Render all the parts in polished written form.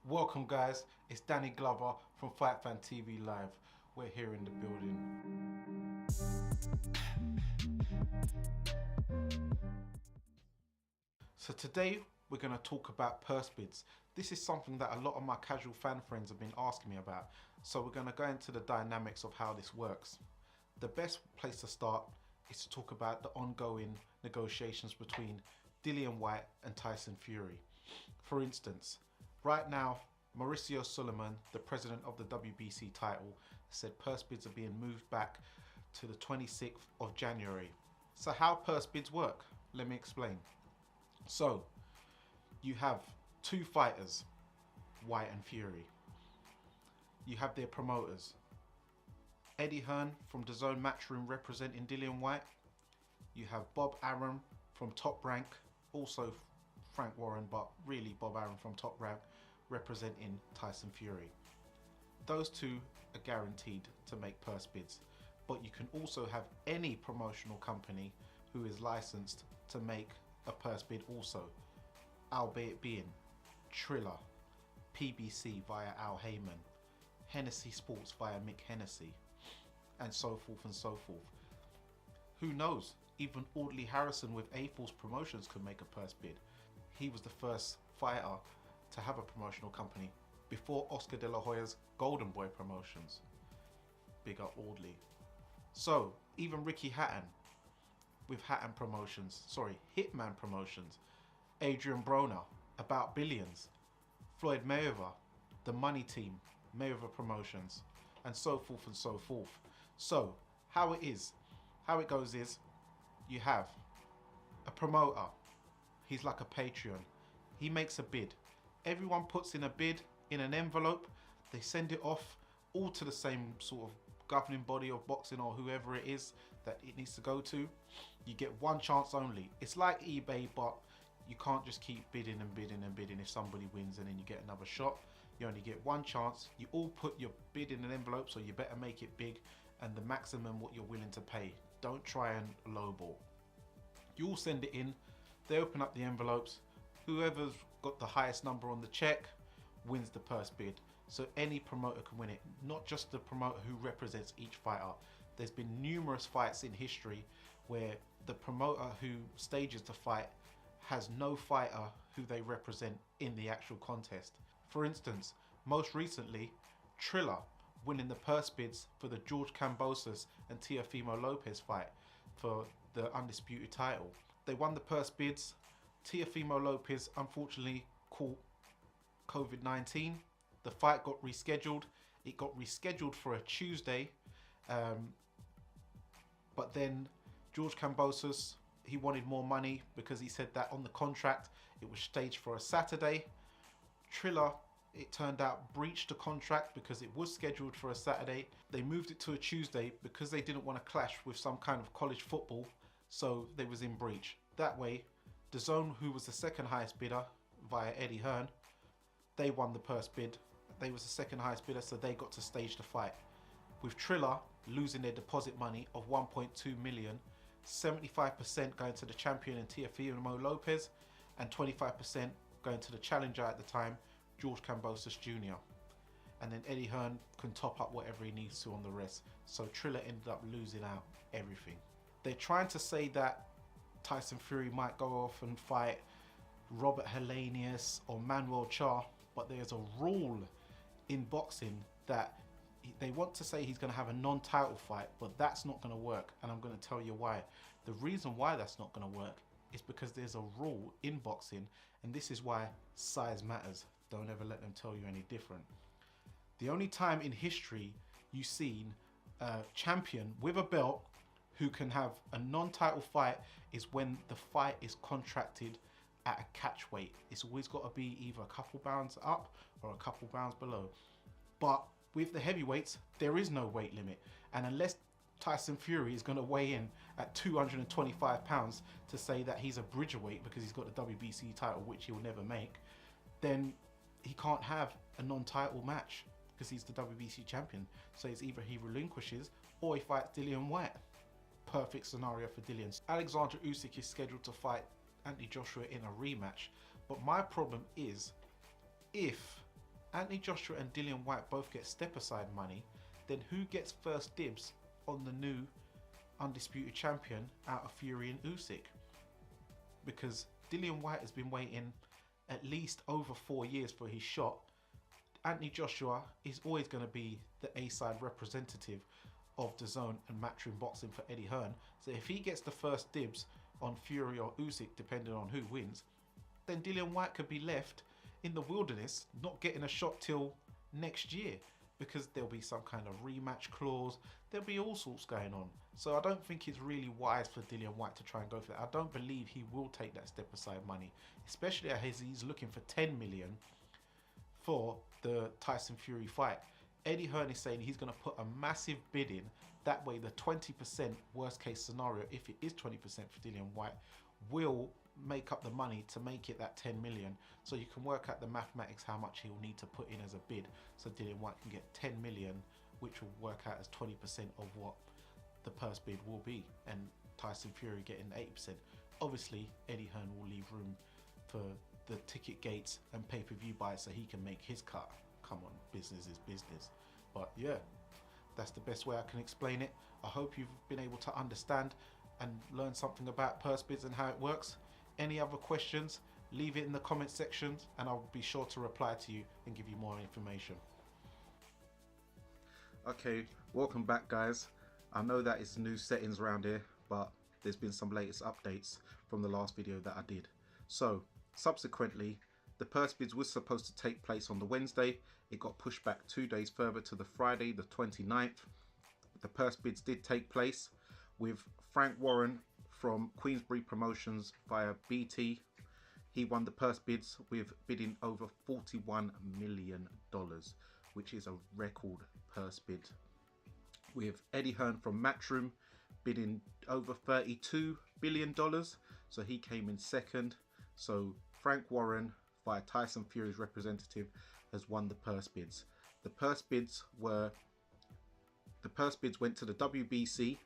Welcome guys, it's Danny Glover from Fight Fan TV Live. We're here in the building. So today we're going to talk about purse bids. This is something that a lot of my casual fan friends have been asking me about. So we're going to go into the dynamics of how this works. The best place to start is to talk about the ongoing negotiations between Dillian Whyte and Tyson Fury. For instance, right now, Mauricio Sulaiman, the president of the WBC title, said purse bids are being moved back to the 26th of January. So how purse bids work? Let me explain. So, you have two fighters, Whyte and Fury. You have their promoters. Eddie Hearn from DAZN Matchroom representing Dillian Whyte. You have Bob Arum from Top Rank, also Frank Warren, but really Bob Arum from Top Rank, representing Tyson Fury. Those two are guaranteed to make purse bids, but you can also have any promotional company who is licensed to make a purse bid also, albeit being Triller, PBC via Al Heyman, Hennessy Sports via Mick Hennessy, and so forth and so forth. Who knows, even Audley Harrison with A-Force Promotions could make a purse bid. He was the first fighter to have a promotional company before Oscar De La Hoya's Golden Boy Promotions. Big up Audley. So even Ricky Hatton with Hatton Promotions, Hitman Promotions, Adrian Broner, About Billions, Floyd Mayweather, The Money Team, Mayweather Promotions, and so forth and so forth. So how it goes is, you have a promoter, he's like a Patreon, he makes a bid, everyone puts in a bid in an envelope, they send it off all to the same sort of governing body of boxing or whoever it is that it needs to go to. You get one chance only. It's like eBay, but you can't just keep bidding and bidding and bidding. If somebody wins and then you get another shot, you only get one chance. You all put your bid in an envelope, so you better make it big and the maximum what you're willing to pay. Don't try and lowball. You all send it in, they open up the envelopes, whoever's got the highest number on the check wins the purse bid. So any promoter can win it, not just the promoter who represents each fighter. There's been numerous fights in history where the promoter who stages the fight has no fighter who they represent in the actual contest. For instance, most recently, Triller winning the purse bids for the George Kambosos and Teofimo Lopez fight for the undisputed title. They won the purse bids. Teofimo Lopez unfortunately caught COVID-19. The fight got rescheduled. It got rescheduled for a Tuesday, but then George Kambosos, he wanted more money because he said that on the contract it was staged for a Saturday. Triller, it turned out, breached the contract because it was scheduled for a Saturday. They moved it to a Tuesday because they didn't want to clash with some kind of college football, so they was in breach. That way, DAZN, who was the second highest bidder via Eddie Hearn, they won the purse bid. They was the second highest bidder, so they got to stage the fight. With Triller losing their deposit money of 1.2 million, 75% going to the champion in Teofimo Lopez, and 25% going to the challenger at the time, George Kambosos Jr. And then Eddie Hearn can top up whatever he needs to on the rest. So Triller ended up losing out everything. They're trying to say that Tyson Fury might go off and fight Robert Helenius or Manuel Charr, but there's a rule in boxing that they want to say he's going to have a non-title fight, but that's not going to work, and I'm going to tell you why. The reason why that's not going to work is because there's a rule in boxing, and this is why size matters. Don't ever let them tell you any different. The only time in history you've seen a champion with a belt who can have a non-title fight is when the fight is contracted at a catch weight. It's always got to be either a couple pounds up or a couple pounds below. But with the heavyweights, there is no weight limit. And unless Tyson Fury is going to weigh in at 225 pounds to say that he's a bridgerweight because he's got the WBC title, which he'll never make, then he can't have a non-title match because he's the WBC champion. So it's either he relinquishes or he fights Dillian Whyte. Perfect scenario for Dillian. Alexander Usyk is scheduled to fight Anthony Joshua in a rematch. But my problem is, if Anthony Joshua and Dillian Whyte both get step aside money, then who gets first dibs on the new undisputed champion out of Fury and Usyk? Because Dillian Whyte has been waiting at least over 4 years for his shot. Anthony Joshua is always going to be the A-side representative of the zone and Matchroom Boxing for Eddie Hearn. So if he gets the first dibs on Fury or Usyk, depending on who wins, then Dillian Whyte could be left in the wilderness, not getting a shot till next year, because there'll be some kind of rematch clause. There'll be all sorts going on. So I don't think it's really wise for Dillian Whyte to try and go for that. I don't believe he will take that step aside money, especially as he's looking for 10 million for the Tyson Fury fight. Eddie Hearn is saying he's going to put a massive bid in. That way the 20% worst case scenario, if it is 20% for Dillian Whyte, will make up the money to make it that 10 million. So you can work out the mathematics how much he'll need to put in as a bid, so Dillian Whyte can get 10 million, which will work out as 20% of what the purse bid will be, and Tyson Fury getting 80%. Obviously Eddie Hearn will leave room for the ticket gates and pay-per-view buys so he can make his cut. Come on, business is business. But yeah, that's the best way I can explain it. I hope you've been able to understand and learn something about purse bids and how it works. Any other questions, leave it in the comment section and I'll be sure to reply to you and give you more information. Okay, welcome back guys. I know that it's new settings around here, but there's been some latest updates from the last video that I did. So subsequently, the purse bids was supposed to take place on the Wednesday. It got pushed back 2 days further to the Friday, the 29th. The purse bids did take place with Frank Warren from Queensbury Promotions via BT. He won the purse bids with bidding over $41 million, which is a record purse bid. With Eddie Hearn from Matchroom bidding over $32 billion, so he came in second. So Frank Warren, via Tyson Fury's representative, has won the purse bids. The purse bids went to the WBC,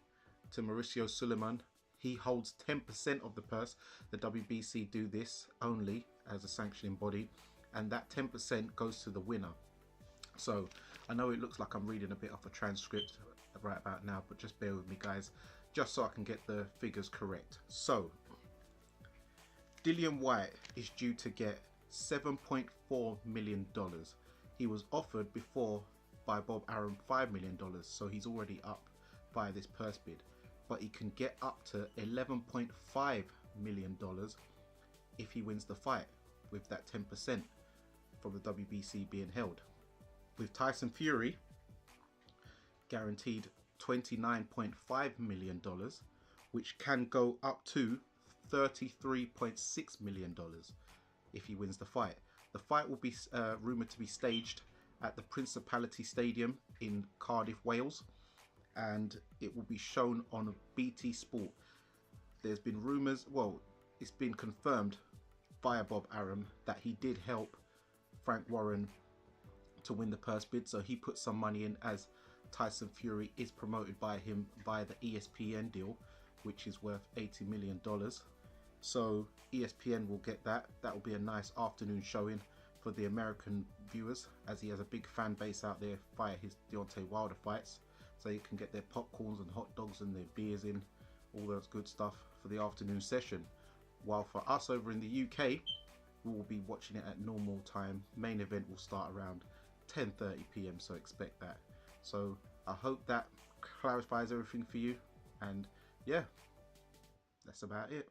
to Mauricio Suleiman. He holds 10% of the purse. The WBC do this only as a sanctioning body, and that 10% goes to the winner. So I know it looks like I'm reading a bit off a transcript right about now, but just bear with me guys, just so I can get the figures correct. So Dillian Whyte is due to get $7.4 million. He was offered before by Bob Arum $5 million, so he's already up by this purse bid. But he can get up to $11.5 million if he wins the fight, with that 10% from the WBC being held. With Tyson Fury guaranteed $29.5 million, which can go up to $33.6 million if he wins the fight. The fight will be rumoured to be staged at the Principality Stadium in Cardiff, Wales, and it will be shown on BT Sport. There's been rumours, well, it's been confirmed via Bob Arum that he did help Frank Warren to win the purse bid, so he put some money in, as Tyson Fury is promoted by him via the ESPN deal, which is worth $80 million. So ESPN will get that. That will be a nice afternoon showing for the American viewers, as he has a big fan base out there via his Deontay Wilder fights. So you can get their popcorns and hot dogs and their beers in, all those good stuff for the afternoon session. While for us over in the UK, we will be watching it at normal time. Main event will start around 10:30 PM, so expect that. So I hope that clarifies everything for you, and yeah, that's about it.